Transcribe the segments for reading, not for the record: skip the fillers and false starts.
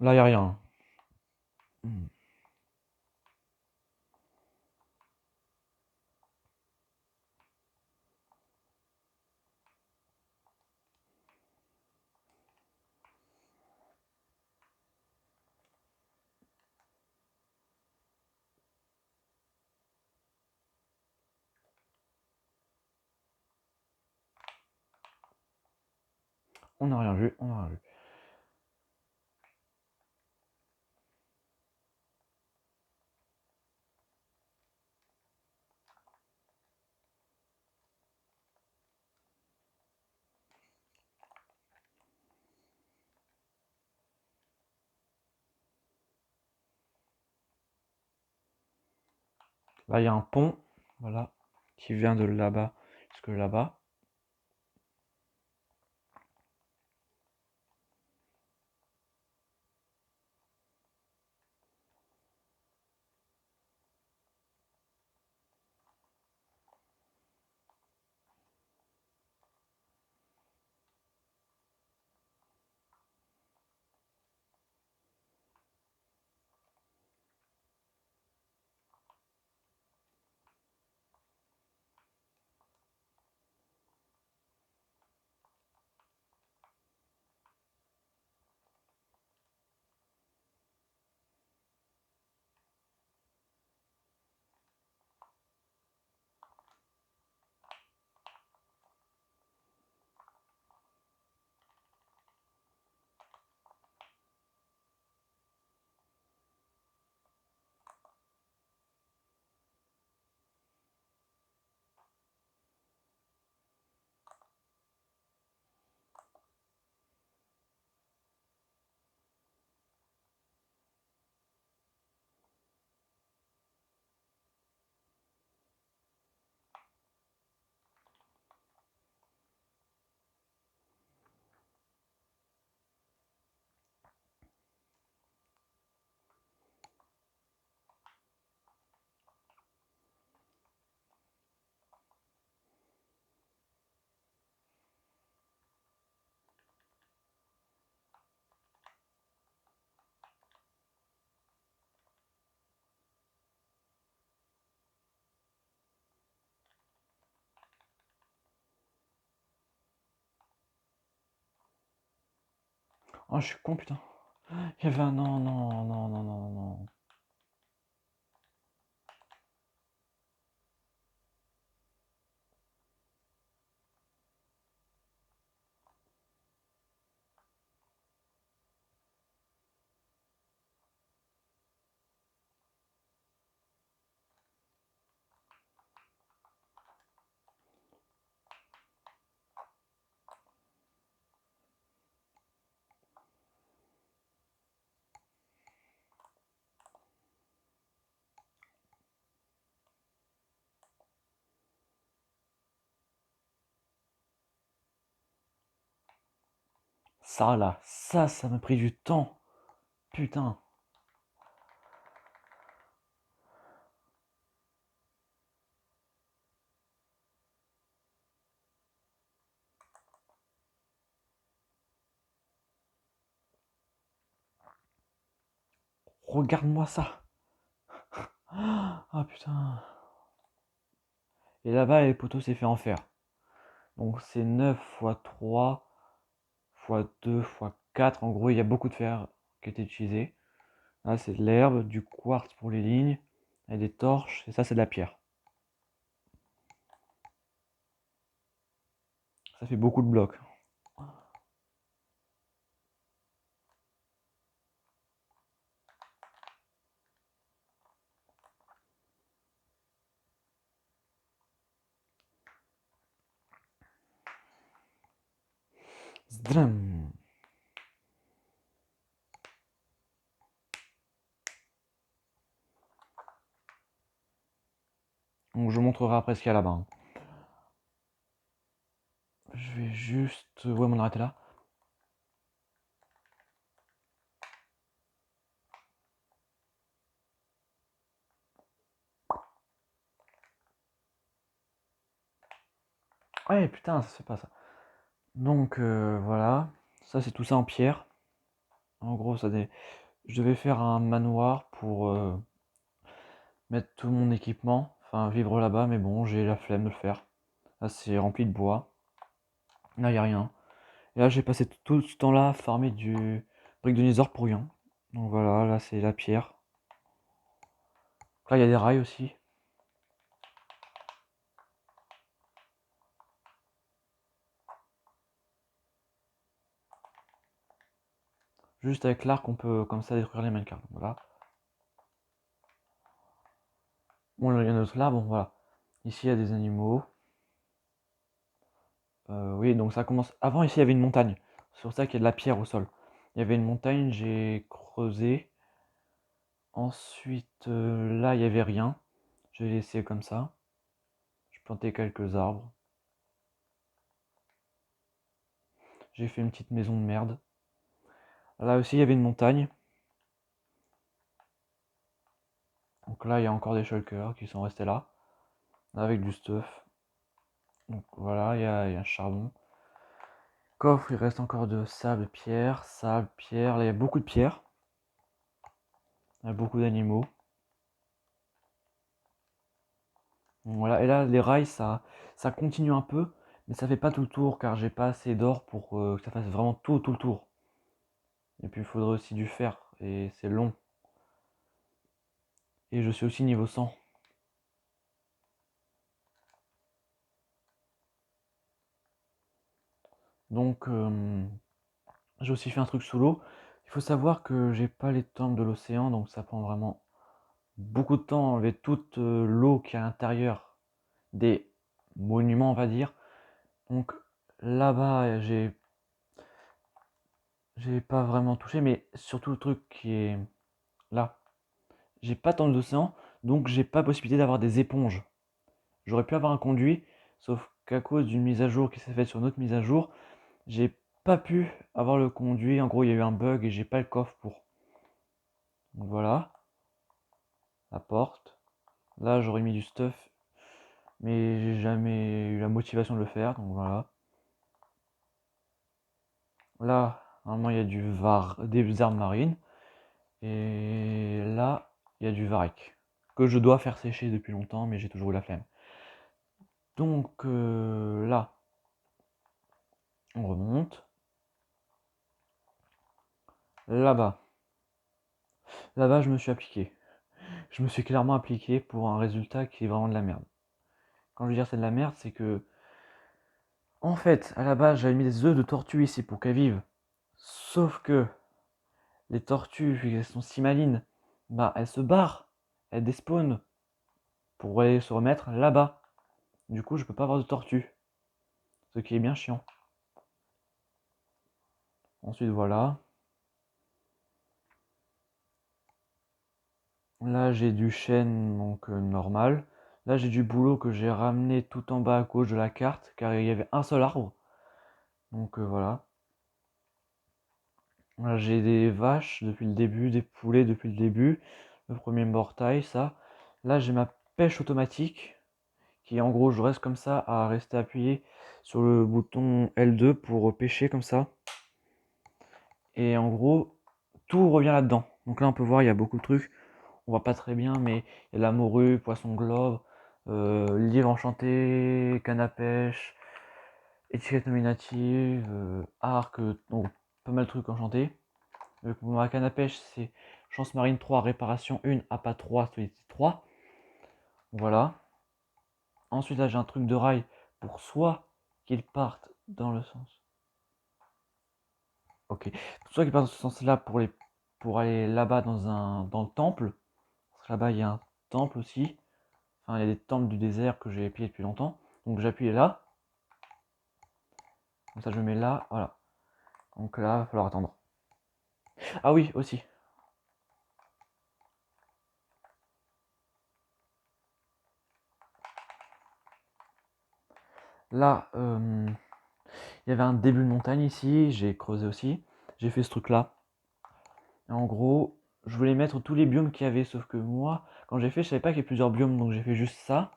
Là, il n'y a rien. Hmm. On n'a rien vu, on n'a rien vu. Là, il y a un pont, voilà, qui vient de là-bas jusque là-bas. Oh, je suis con, putain. Il y avait un... Non, non, non, non, non, non. Ça, là, ça m'a pris du temps. Putain. Regarde-moi ça. Ah, putain. Et là-bas, les poteaux, c'est fait en fer. Donc, c'est 9 fois 3 fois 2 fois 4. En gros, il y a beaucoup de fer qui a été utilisé. Là, c'est de l'herbe, du quartz pour les lignes, et des torches, et ça, c'est de la pierre. Ça fait beaucoup de blocs. Zdram. Donc, je montrerai après ce qu'il y a là-bas. Hein. Je vais juste... Ouais, m'en arrêter là. Ouais, putain, ça se fait pas ça. Donc, voilà. Ça, c'est tout ça en pierre. En gros, je devais faire un manoir pour mettre tout mon équipement, enfin vivre là-bas, mais bon, j'ai la flemme de le faire. Là, c'est rempli de bois. Là, il n'y a rien. Et là, j'ai passé tout ce temps-là à farmer du brick de Nether pour rien. Donc voilà, là, c'est la pierre. Là, il y a des rails aussi. Juste avec l'arc, on peut comme ça détruire les minecarts. Voilà. Bon, il y en a d'autres là, bon, voilà. Ici, il y a des animaux. Oui, donc ça commence. Avant, ici, il y avait une montagne. C'est pour ça qu'il y a de la pierre au sol. Il y avait une montagne, j'ai creusé. Ensuite, là, il n'y avait rien. J'ai laissé comme ça. Je plantais quelques arbres. J'ai fait une petite maison de merde. Là aussi, il y avait une montagne. Donc là, il y a encore des shulkers qui sont restés là. Avec du stuff. Donc voilà, il y a un charbon. Coffre, il reste encore de sable, pierre, sable, pierre. Là, il y a beaucoup de pierres. Il y a beaucoup d'animaux. Voilà, et là, les rails, ça continue un peu, mais ça fait pas tout le tour, car j'ai pas assez d'or pour que ça fasse vraiment tout le tour. Et puis, il faudrait aussi du fer, et c'est long. Et je suis aussi niveau 100. Donc, j'ai aussi fait un truc sous l'eau. Il faut savoir que j'ai pas les temples de l'océan, donc ça prend vraiment beaucoup de temps à enlever toute l'eau qui est à l'intérieur des monuments, on va dire. Donc là-bas, j'ai pas vraiment touché, mais surtout le truc qui est là, j'ai pas tant d'océan, donc j'ai pas possibilité d'avoir des éponges. J'aurais pu avoir un conduit, sauf qu'à cause d'une mise à jour qui s'est faite sur une autre mise à jour, j'ai pas pu avoir le conduit. En gros, il y a eu un bug et j'ai pas le coffre pour. Donc voilà, la porte. Là, j'aurais mis du stuff, mais j'ai jamais eu la motivation de le faire, donc voilà. Là, normalement, il y a des herbes marines. Et là, il y a du varech, que je dois faire sécher depuis longtemps, mais j'ai toujours eu la flemme. Donc là, on remonte. Là-bas. Là-bas, je me suis appliqué. Je me suis clairement appliqué pour un résultat qui est vraiment de la merde. Quand je veux dire c'est de la merde, c'est que, en fait, à la base, j'avais mis des œufs de tortue ici pour qu'elles vivent. Sauf que les tortues, vu qu'elles sont si malines, bah elles se barrent, elles despawnent pour aller se remettre là-bas. Du coup, je peux pas avoir de tortue. Ce qui est bien chiant. Ensuite, voilà. Là, j'ai du chêne, donc normal. Là, j'ai du bouleau que j'ai ramené tout en bas à gauche de la carte, car il y avait un seul arbre. Donc voilà. Là, j'ai des vaches depuis le début, des poulets depuis le début. Le premier mortail, ça. Là, j'ai ma pêche automatique, qui en gros, je reste comme ça à rester appuyé sur le bouton L2 pour pêcher comme ça. Et en gros, tout revient là-dedans. Donc là, on peut voir, il y a beaucoup de trucs. On voit pas très bien, mais il y a la morue, poisson globe, livre enchanté, canne à pêche, étiquette nominative, arc, donc pas mal de trucs enchantés. Pour ma canne à pêche, c'est chance marine 3, réparation 1, APA 3, solidité 3. Voilà. Ensuite, là, j'ai un truc de rail pour soit qu'ils partent dans le sens. Ok. Soit qu'ils partent dans ce sens-là pour aller là-bas dans le temple. Parce que là-bas, il y a un temple aussi. Enfin, il y a des temples du désert que j'ai pillé depuis longtemps. Donc j'appuie là. Comme ça, je mets là. Voilà. Donc là, il va falloir attendre. Ah oui, aussi. Là, il y avait un début de montagne ici. J'ai creusé aussi. J'ai fait ce truc-là. Et en gros, je voulais mettre tous les biomes qu'il y avait. Sauf que moi, quand j'ai fait, je savais pas qu'il y avait plusieurs biomes. Donc j'ai fait juste ça.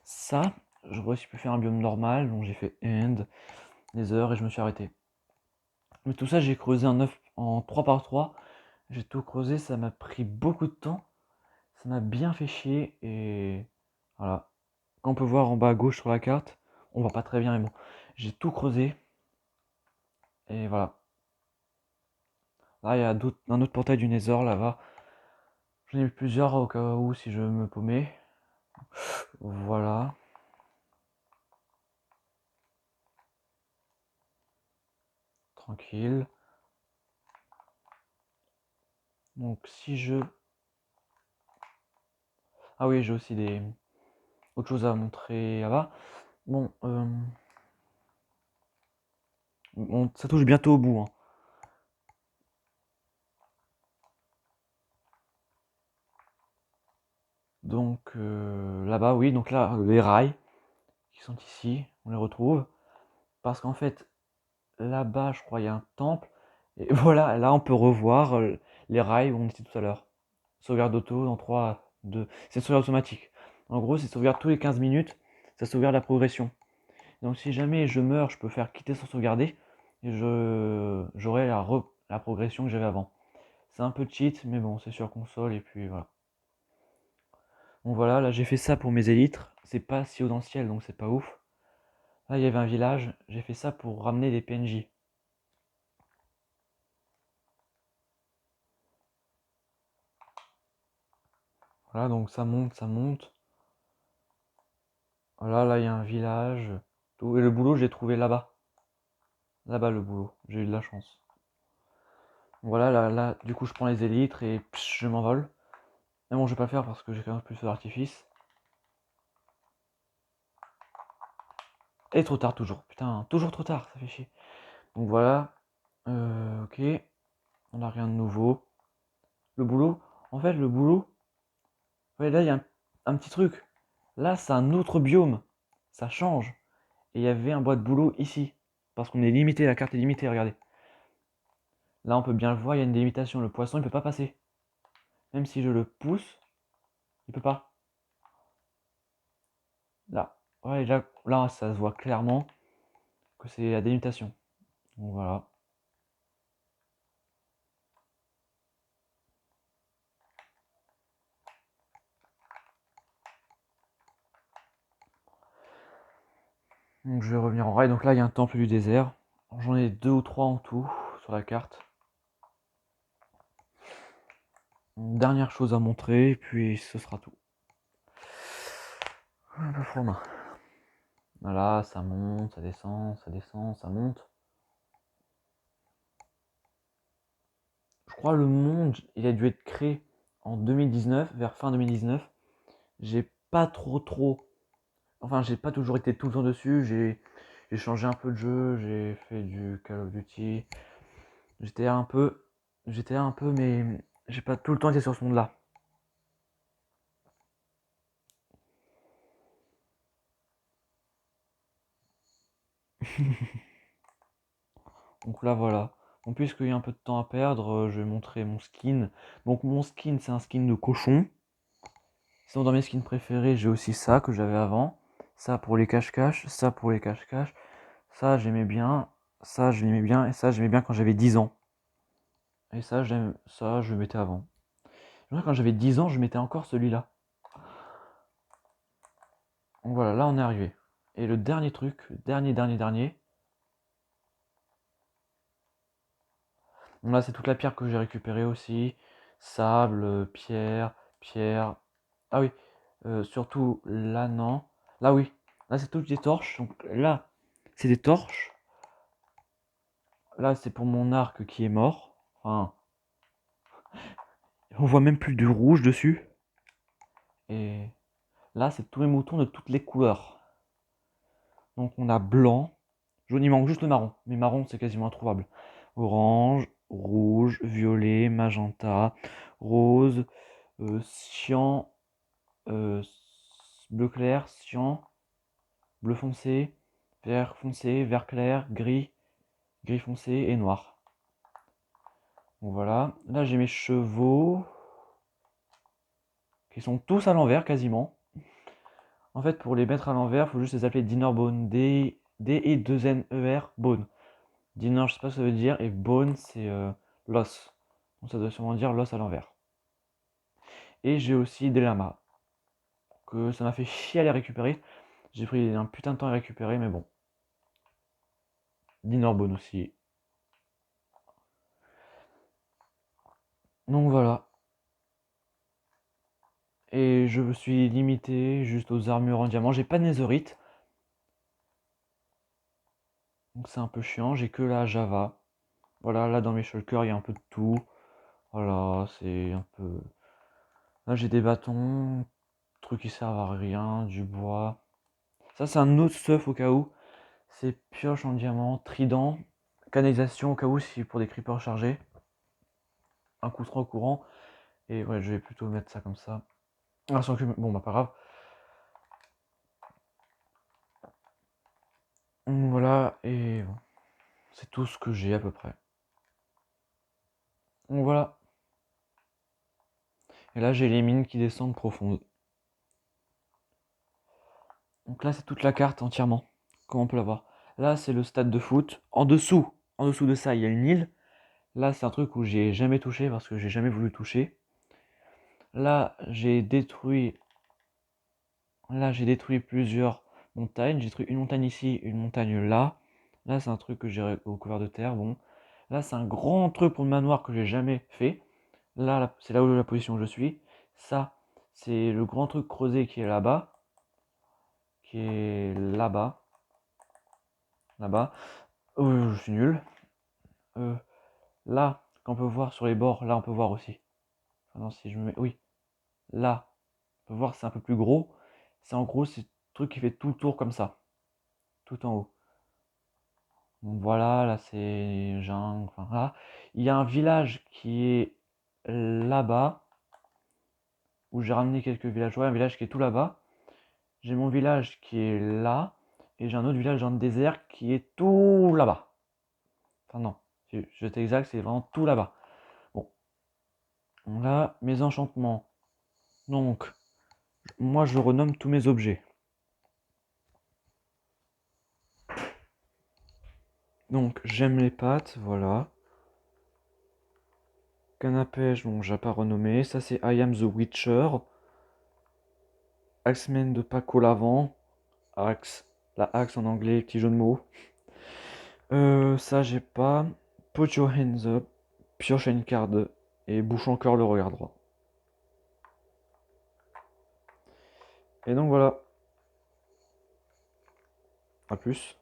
Ça. Je aussi pu faire un biome normal. Donc j'ai fait End, Nether et je me suis arrêté. Mais tout ça, j'ai creusé en 3 par 3. J'ai tout creusé, ça m'a pris beaucoup de temps. Ça m'a bien fait chier et voilà. Comme on peut voir en bas à gauche sur la carte, on voit pas très bien mais bon. J'ai tout creusé et voilà. Là il y a un autre portail du Nether là-bas. J'en ai eu plusieurs au cas où si je me paumais. Voilà. Tranquille. Donc si je... Ah oui, j'ai aussi des autre chose à montrer là-bas. Bon, ça touche bientôt au bout, hein. Donc là-bas, oui, donc là, les rails qui sont ici, on les retrouve. Parce qu'en fait, là-bas, je crois, il y a un temple. Et voilà, là, on peut revoir les rails où on était tout à l'heure. Sauvegarde auto dans 3, 2. C'est une sauvegarde automatique. En gros, c'est sauvegarde tous les 15 minutes. Ça sauvegarde la progression. Donc si jamais je meurs, je peux faire quitter sans sauvegarder. Et j'aurai la progression que j'avais avant. C'est un peu cheat, mais bon, c'est sur console. Et puis voilà. Bon voilà, là j'ai fait ça pour mes élytres. C'est pas si haut dans le ciel, donc c'est pas ouf. Là, il y avait un village. J'ai fait ça pour ramener des PNJ. Voilà, donc ça monte, ça monte. Voilà, là il y a un village. Tout. Et le boulot, j'ai trouvé là-bas. Là-bas le boulot. J'ai eu de la chance. Voilà, là, du coup, je prends les élytres et je m'envole. Mais bon, je vais pas le faire parce que j'ai quand même plus de d'artifice. Et trop tard, toujours. Putain, toujours trop tard, ça fait chier. Donc voilà. Ok. On n'a rien de nouveau. Le boulot. En fait, le boulot. Ouais, là, il y a un petit truc. Là, c'est un autre biome. Ça change. Et il y avait un bois de boulot ici. Parce qu'on est limité, la carte est limitée, regardez. Là, on peut bien le voir, il y a une délimitation. Le poisson, il peut pas passer. Même si je le pousse, il peut pas. Là. Ouais, là, ça se voit clairement que c'est la délimitation. Donc voilà. Donc je vais revenir en rail. Donc là, il y a un temple du désert. J'en ai 2 ou 3 en tout sur la carte. Dernière chose à montrer, puis ce sera tout. Un peu froid main. Voilà, ça monte, ça descend, ça descend, ça monte. Je crois le monde, il a dû être créé en 2019, vers fin 2019. J'ai pas trop... Enfin, j'ai pas toujours été tout le temps dessus. J'ai changé un peu de jeu, j'ai fait du Call of Duty. J'étais un peu... mais j'ai pas tout le temps été sur ce monde-là. Donc là, voilà. Bon, puisqu'il y a un peu de temps à perdre, je vais montrer mon skin. Donc mon skin, c'est un skin de cochon. Sinon, dans mes skins préférés, j'ai aussi ça que j'avais avant. Ça pour les cache-cache, ça pour les cache-cache. Ça, j'aimais bien. Ça, je l'aimais bien. Et ça, j'aimais bien quand j'avais 10 ans. Et ça, je le mettais avant. Quand j'avais 10 ans, je mettais encore celui-là. Donc voilà, là, on est arrivé. Et le dernier truc, dernier. Donc là, c'est toute la pierre que j'ai récupérée aussi. Sable, pierre. Ah oui, surtout là, non. Là, oui. Là, c'est toutes des torches. Donc là, c'est des torches. Là, c'est pour mon arc qui est mort. Enfin, on voit même plus du rouge dessus. Et là, c'est tous les moutons de toutes les couleurs. Donc on a blanc, jaune, il manque juste le marron. Mais marron, c'est quasiment introuvable. Orange, rouge, violet, magenta, rose, cyan, euh, bleu clair, cyan, bleu foncé, vert clair, gris, gris foncé et noir. Donc voilà. Là, j'ai mes chevaux qui sont tous à l'envers quasiment. En fait, pour les mettre à l'envers, il faut juste les appeler Dinner Bone. D et 2 N E R Bone. Dinner, je sais pas ce que ça veut dire. Et Bone, c'est l'os. Donc ça doit sûrement dire l'os à l'envers. Et j'ai aussi des lamas, que ça m'a fait chier à les récupérer. J'ai pris un putain de temps à les récupérer, mais bon. D'Inorbone aussi. Donc voilà. Et je me suis limité juste aux armures en diamant. J'ai pas de netherite. Donc c'est un peu chiant. J'ai que la Java. Voilà, là dans mes shulkers, il y a un peu de tout. Voilà, c'est un peu. Là j'ai des bâtons, trucs qui servent à rien, du bois. Ça c'est un autre stuff au cas où. C'est pioche en diamant, trident, canalisation au cas où si pour des creepers chargés. Un coup 3 courant. Et ouais, je vais plutôt mettre ça comme ça. Ah, sans que... Bon bah pas grave. Donc, voilà, et bon, c'est tout ce que j'ai à peu près. Donc voilà. Et là j'ai les mines qui descendent profondes. Donc là c'est toute la carte entièrement. Comme on peut la voir. Là c'est le stade de foot. En dessous de ça il y a une île. Là c'est un truc où j'ai jamais touché parce que j'ai jamais voulu toucher. Là j'ai détruit. Là j'ai détruit plusieurs montagnes. J'ai détruit une montagne ici, une montagne là. Là c'est un truc que j'ai recouvert de terre. Bon. Là c'est un grand truc pour le manoir que j'ai jamais fait. Là c'est là où la position où je suis. Ça c'est le grand truc creusé qui est là-bas. Qui est là-bas. Là-bas. Je suis nul. Euh, Là, qu'on peut voir sur les bords, là on peut voir aussi. Ah non, si je me mets. Oui, là, on peut voir c'est un peu plus gros. C'est en gros, c'est le truc qui fait tout le tour comme ça. Tout en haut. Donc voilà, là c'est jungle. Enfin là. Il y a un village qui est là-bas. Où j'ai ramené quelques villageois. Un village qui est tout là-bas. J'ai mon village qui est là. Et j'ai un autre village dans le désert qui est tout là-bas. Enfin non, je vais être exact, c'est vraiment tout là-bas. Bon. Là, mes enchantements. Donc, moi je renomme tous mes objets. Donc, j'aime les pâtes, voilà. Canne à pêche, bon, j'ai pas renommé. Ça, c'est I am the Witcher. Axeman de Paco Lavant. Axe. La axe en anglais, petit jeu de mots. Ça, j'ai pas. Put your hands up. Pioche une carte et bouche encore le regard droit. Et donc voilà. A plus.